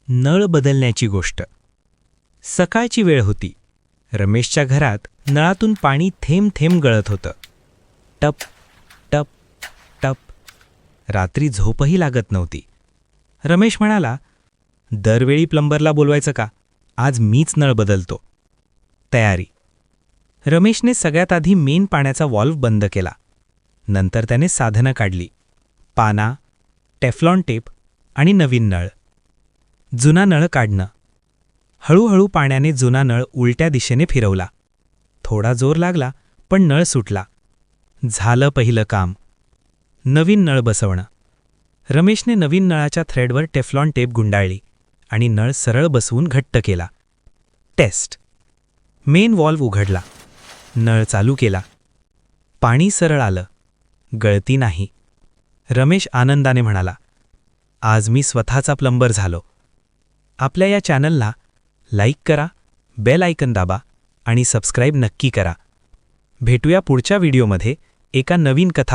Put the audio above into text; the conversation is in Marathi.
नळ बदलण्याची गोष्ट. सकाळची वेळ होती. रमेशच्या घरात नळातून पाणी थेंब थेंब गळत होतं. टप टप टप. रात्री झोपही लागत नव्हती. रमेश म्हणाला, दरवेळी प्लंबरला बोलवायचं का? आज मीच नळ बदलतो. तयारी. रमेशने सगळ्यात आधी मेन पाण्याचा व्हॉल्व्ह बंद केला. नंतर त्याने साधनं काढली. पाना, टेफ्लॉन टेप आणि नवीन नळ. जुना नळ काढणं. हळूहळू पाण्याने जुना नळ उलट्या दिशेने फिरवला. थोडा जोर लागला, पण नळ सुटला. झालं पहिलं काम. नवीन नळ बसवणं. रमेशने नवीन नळाच्या थ्रेडवर टेफ्लॉन टेप गुंडाळली आणि नळ सरळ बसवून घट्ट केला. टेस्ट. मेन व्हॉल्व्ह उघडला. नळ चालू केला. पाणी सरळ आलं. गळती नाही. रमेश आनंदाने म्हणाला, आज मी स्वतःचा प्लंबर झालो. आपल्या या चॅनलला लाईक करा, बेल आयकन दाबा आणि सबस्क्राईब नक्की करा. भेटूया पुढच्या व्हिडिओमध्ये एका नवीन कथा